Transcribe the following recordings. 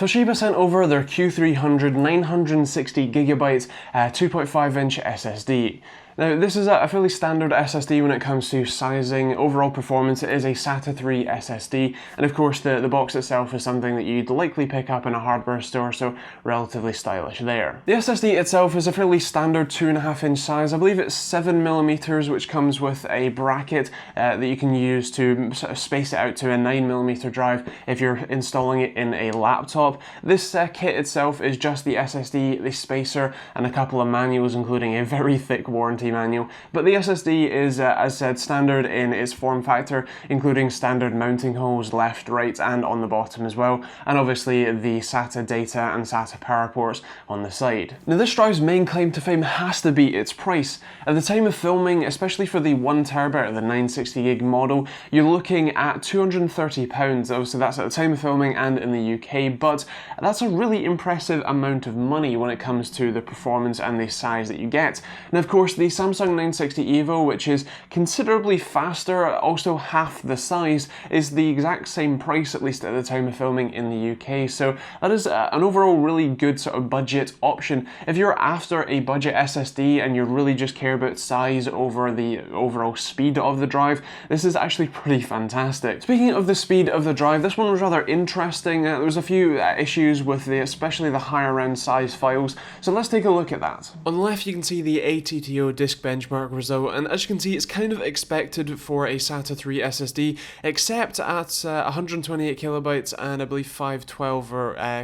Toshiba sent over their Q300 960GB 2.5-inch SSD. Now, this is a fairly standard SSD when it comes to sizing. Overall performance, it is a SATA 3 SSD, and of course the box itself is something that you'd likely pick up in a hardware store, so relatively stylish there. The SSD itself is a fairly standard 2.5-inch size. I believe it's 7mm, which comes with a bracket that you can use to sort of space it out to a 9mm drive if you're installing it in a laptop. This kit itself is just the SSD, the spacer, and a couple of manuals, including a very thick warranty manual. But the SSD is, as said, standard in its form factor, including standard mounting holes left, right, and on the bottom as well, and obviously the SATA data and SATA power ports on the side. Now, this drive's main claim to fame has to be its price. At the time of filming, especially for the 1TB or the 960GB model, you're looking at £230. Obviously, that's at the time of filming and in the UK, but that's a really impressive amount of money when it comes to the performance and the size that you get. And of course, the Samsung 960 EVO, which is considerably faster, also half the size, is the exact same price, at least at the time of filming in the UK. So that is an overall really good sort of budget option. If you're after a budget SSD and you really just care about size over the overall speed of the drive, this is actually pretty fantastic. Speaking of the speed of the drive, this one was rather interesting. There was a few issues with especially the higher end size files, so let's take a look at that. On the left you can see the ATTO disk benchmark result, and as you can see it's kind of expected for a SATA 3 SSD, except at 128KB and I believe 512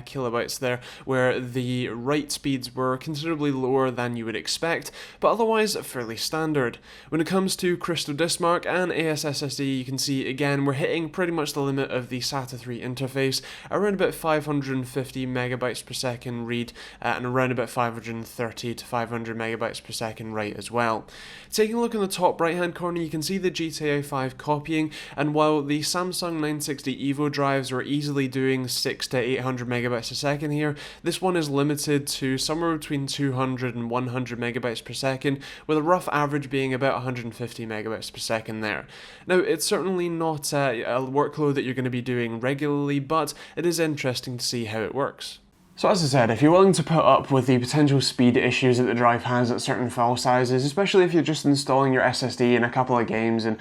kilobytes there, where the write speeds were considerably lower than you would expect, but otherwise fairly standard. When it comes to Crystal Disk Mark and ASSSD, you can see again we're hitting pretty much the limit of the SATA 3 interface, around about 550 megabytes per second read and around about 530 to 500 megabytes per second write as well. Taking a look in the top right hand corner, you can see the GTA 5 copying, and while the Samsung 960 EVO drives are easily doing 600 to 800 megabytes a second here, this one is limited to somewhere between 200 and 100 megabytes per second, with a rough average being about 150 megabytes per second there. Now, it's certainly not a workload that you're going to be doing regularly, but it is interesting to see how it works. So as I said, if you're willing to put up with the potential speed issues that the drive has at certain file sizes, especially if you're just installing your SSD in a couple of games and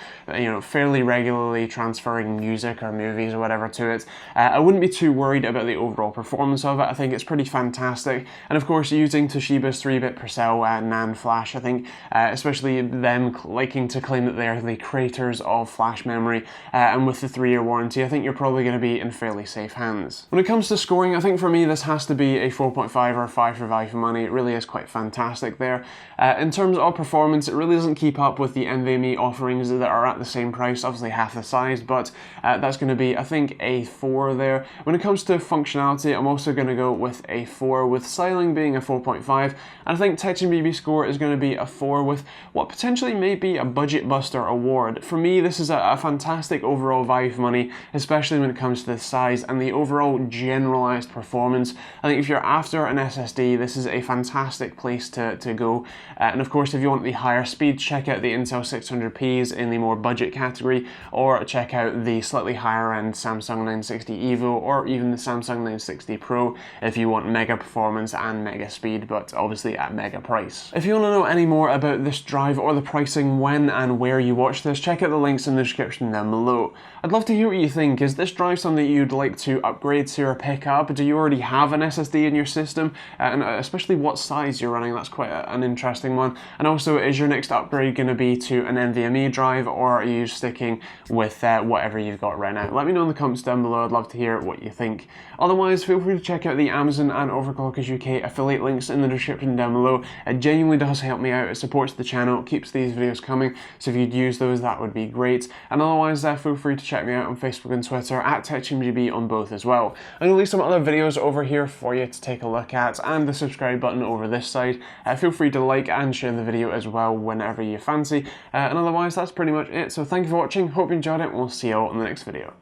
fairly regularly transferring music or movies or whatever to it, I wouldn't be too worried about the overall performance of it. I think it's pretty fantastic, and of course using Toshiba's 3-bit per cell NAND flash, I think especially them liking to claim that they're the creators of flash memory, and with the 3-year warranty, I think you're probably going to be in fairly safe hands. When it comes to scoring, I think for me this has to be a 4.5 or a 5 for value for money. It really is quite fantastic there. In terms of performance, it really doesn't keep up with the NVMe offerings that are at the same price, obviously half the size, but that's going to be, I think, a 4 there. When it comes to functionality, I'm also going to go with a 4, with styling being a 4.5, and I think TechteamGB score is going to be a 4, with what potentially may be a budget buster award. For me, this is a fantastic overall value for money, especially when it comes to the size and the overall generalized performance. I think if you're after an SSD, this is a fantastic place to go. And of course, if you want the higher speed, check out the Intel 600Ps in the more budget category, or check out the slightly higher end Samsung 960 EVO, or even the Samsung 960 Pro if you want mega performance and mega speed, but obviously at mega price. If you want to know any more about this drive or the pricing when and where you watch this, check out the links in the description down below. I'd love to hear what you think. Is this drive something you'd like to upgrade to or pick up? Do you already have an SSD in your system, and especially what size you're running? That's quite an interesting one. And also, is your next upgrade going to be to an NVMe drive, or are you sticking with whatever you've got right now? Let me know in the comments down below. I'd love to hear what you think. Otherwise, feel free to check out the Amazon and Overclockers UK affiliate links in the description down below. It genuinely does help me out. It supports the channel, keeps these videos coming, so if you'd use those, that would be great. And otherwise, feel free to check me out on Facebook and Twitter at TechteamGB on both as well. I'm going to leave some other videos over here for you to take a look at, and the subscribe button over this side. Feel free to like and share the video as well whenever you fancy. And otherwise, that's pretty much it. So thank you for watching, hope you enjoyed it, and we'll see you all in the next video.